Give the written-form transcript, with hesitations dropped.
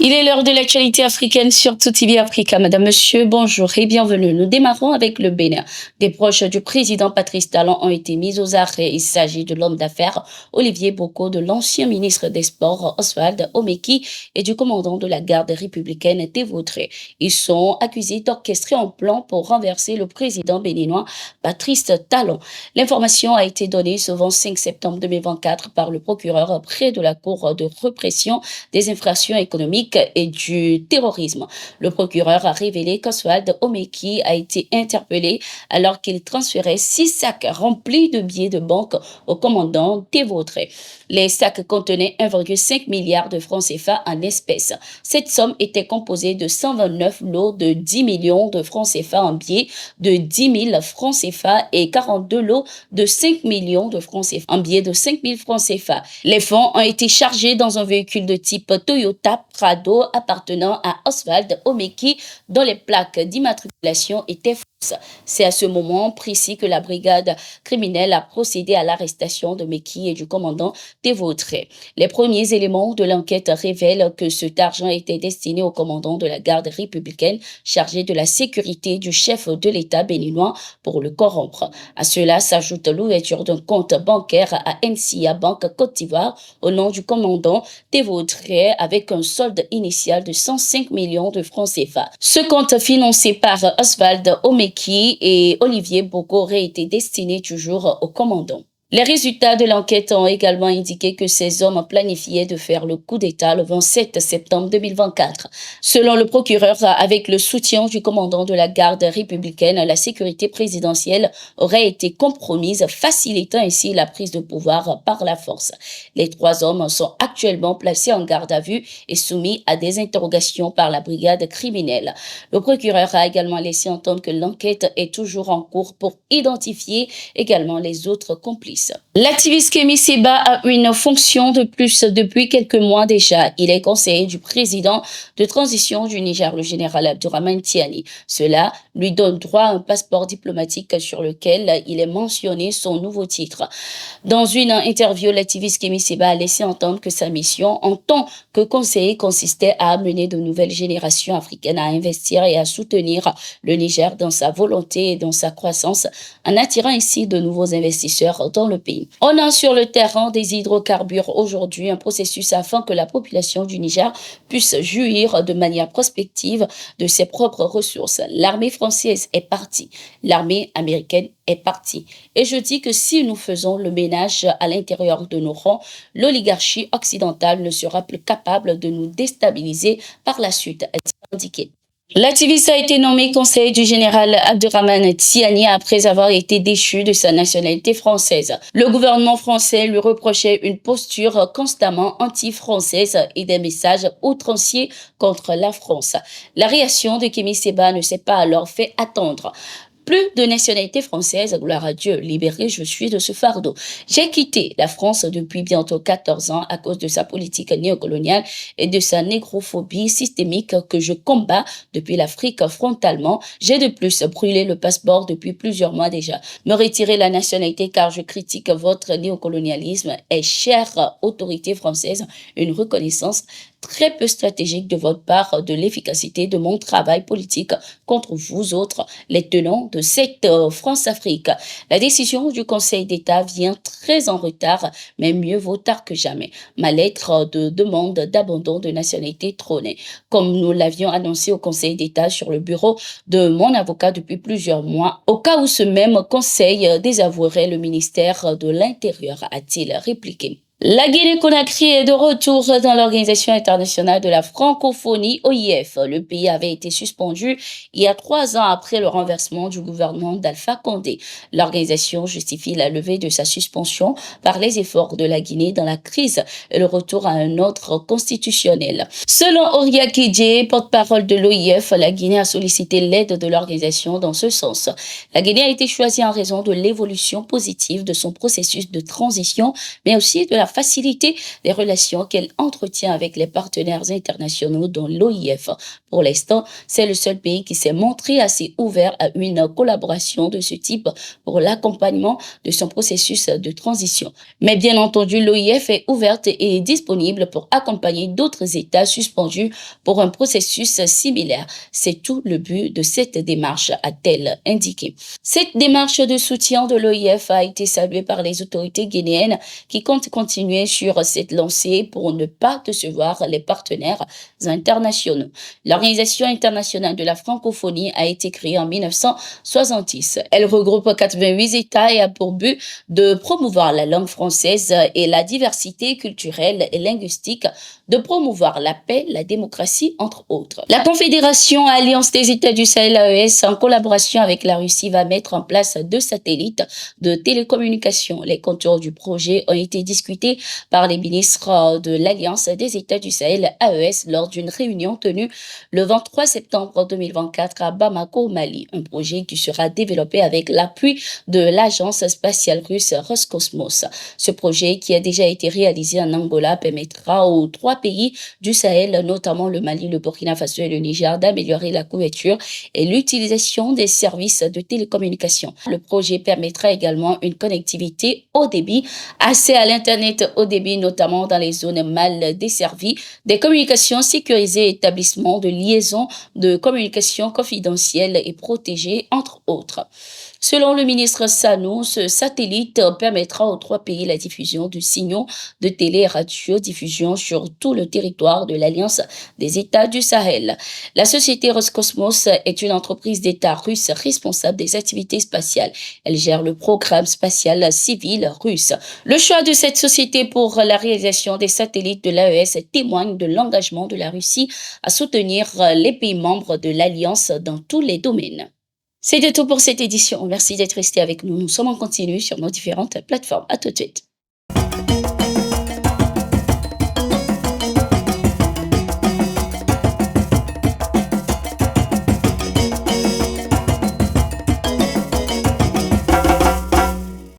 Il est l'heure de l'actualité africaine sur Tout TV Africa. Madame, Monsieur, bonjour et bienvenue. Nous démarrons avec le Bénin. Des proches du président Patrice Talon ont été mis aux arrêts. Il s'agit de l'homme d'affaires Olivier Boko, de l'ancien ministre des Sports Oswald Omeki et du commandant de la garde républicaine Tévautré. Ils sont accusés d'orchestrer un plan pour renverser le président béninois Patrice Talon. L'information a été donnée ce 25 septembre 2024 par le procureur près de la Cour de répression des infractions économiques et du terrorisme. Le procureur a révélé qu'Oswald Omeki a été interpellé alors qu'il transférait 6 sacs remplis de billets de banque au commandant Tévautré. Les sacs contenaient 1,5 milliard de francs CFA en espèces. Cette somme était composée de 129 lots de 10 millions de francs CFA en billets de 10 000 francs CFA et 42 lots de 5 millions de francs CFA en billets de 5 000 francs CFA. Les fonds ont été chargés dans un véhicule de type Toyota Prado appartenant à Oswald Omeki dont les plaques d'immatriculation étaient fausses. C'est à ce moment précis que la brigade criminelle a procédé à l'arrestation de Meki et du commandant Tévautré. Les premiers éléments de l'enquête révèlent que cet argent était destiné au commandant de la garde républicaine chargé de la sécurité du chef de l'État béninois pour le corrompre. À cela s'ajoute l'ouverture d'un compte bancaire à NCA Banque Côte d'Ivoire au nom du commandant Tévautré avec un solde initial de 105 millions de francs CFA. Ce compte financé par Oswald Omeki et Olivier Boko aurait été destiné toujours au commandant. Les résultats de l'enquête ont également indiqué que ces hommes planifiaient de faire le coup d'État le 27 septembre 2024. Selon le procureur, avec le soutien du commandant de la garde républicaine, la sécurité présidentielle aurait été compromise, facilitant ainsi la prise de pouvoir par la force. Les 3 hommes sont actuellement placés en garde à vue et soumis à des interrogations par la brigade criminelle. Le procureur a également laissé entendre que l'enquête est toujours en cours pour identifier également les autres complices. L'activiste Kémy Séba a une fonction de plus depuis quelques mois déjà. Il est conseiller du président de transition du Niger, le général Abdourahmane Tiani. Cela lui donne droit à un passeport diplomatique sur lequel il est mentionné son nouveau titre. Dans une interview, l'activiste Kémy Séba a laissé entendre que sa mission en tant que conseiller consistait à amener de nouvelles générations africaines à investir et à soutenir le Niger dans sa volonté et dans sa croissance, en attirant ainsi de nouveaux investisseurs dans le pays. On a sur le terrain des hydrocarbures aujourd'hui un processus afin que la population du Niger puisse jouir de manière prospective de ses propres ressources. L'armée française est partie, l'armée américaine est partie. Et je dis que si nous faisons le ménage à l'intérieur de nos rangs, l'oligarchie occidentale ne sera plus capable de nous déstabiliser par la suite, a-t-il indiqué. L'activiste a été nommé conseiller du général Abdourahmane Tiani après avoir été déchu de sa nationalité française. Le gouvernement français lui reprochait une posture constamment anti-française et des messages outranciers contre la France. La réaction de Kémy Séba ne s'est pas alors fait attendre. Plus de nationalité française, gloire à Dieu, libéré je suis de ce fardeau. J'ai quitté la France depuis bientôt 14 ans à cause de sa politique néocoloniale et de sa négrophobie systémique que je combats depuis l'Afrique frontalement. J'ai de plus brûlé le passeport depuis plusieurs mois déjà. Me retirer la nationalité car je critique votre néocolonialisme et chère autorité française, une reconnaissance très peu stratégique de votre part de l'efficacité de mon travail politique contre vous autres, les tenants de cette France-Afrique. La décision du Conseil d'État vient très en retard, mais mieux vaut tard que jamais. Ma lettre de demande d'abandon de nationalité trônait. Comme nous l'avions annoncé au Conseil d'État sur le bureau de mon avocat depuis plusieurs mois, au cas où ce même Conseil désavouerait le ministère de l'Intérieur, a-t-il répliqué. La Guinée-Conakry est de retour dans l'Organisation internationale de la francophonie, OIF. Le pays avait été suspendu il y a 3 ans après le renversement du gouvernement d'Alpha Condé. L'organisation justifie la levée de sa suspension par les efforts de la Guinée dans la crise et le retour à un ordre constitutionnel. Selon Oria Kidje, porte-parole de l'OIF, la Guinée a sollicité l'aide de l'organisation dans ce sens. La Guinée a été choisie en raison de l'évolution positive de son processus de transition, mais aussi de la faciliter les relations qu'elle entretient avec les partenaires internationaux dont l'OIF. Pour l'instant, c'est le seul pays qui s'est montré assez ouvert à une collaboration de ce type pour l'accompagnement de son processus de transition. Mais bien entendu, l'OIF est ouverte et disponible pour accompagner d'autres États suspendus pour un processus similaire. C'est tout le but de cette démarche, a-t-elle indiqué. Cette démarche de soutien de l'OIF a été saluée par les autorités guinéennes qui comptent continuer sur cette lancée pour ne pas décevoir les partenaires internationaux. L'Organisation internationale de la francophonie a été créée en 1970. Elle regroupe 88 États et a pour but de promouvoir la langue française et la diversité culturelle et linguistique, de promouvoir la paix, la démocratie, entre autres. La Confédération Alliance des États du Sahel AES, en collaboration avec la Russie, va mettre en place 2 satellites de télécommunications. Les contours du projet ont été discutés par les ministres de l'Alliance des États du Sahel AES lors d'une réunion tenue le 23 septembre 2024 à Bamako, au Mali. Un projet qui sera développé avec l'appui de l'agence spatiale russe Roscosmos. Ce projet, qui a déjà été réalisé en Angola, permettra aux 3 pays du Sahel, notamment le Mali, le Burkina Faso et le Niger, d'améliorer la couverture et l'utilisation des services de télécommunication. Le projet permettra également une connectivité haut débit, accès à l'Internet haut débit, notamment dans les zones mal desservies, des communications sécurisées, établissements de liaison de communication confidentielles et protégées, entre autres. Selon le ministre Sano, ce satellite permettra aux 3 pays la diffusion de signaux de télé et radiodiffusion sur tout le territoire de l'Alliance des États du Sahel. La société Roscosmos est une entreprise d'État russe responsable des activités spatiales. Elle gère le programme spatial civil russe. Le choix de cette société pour la réalisation des satellites de l'AES témoigne de l'engagement de la Russie à soutenir les pays membres de l'Alliance dans tous les domaines. C'était tout pour cette édition. Merci d'être resté avec nous. Nous sommes en continu sur nos différentes plateformes. À tout de suite.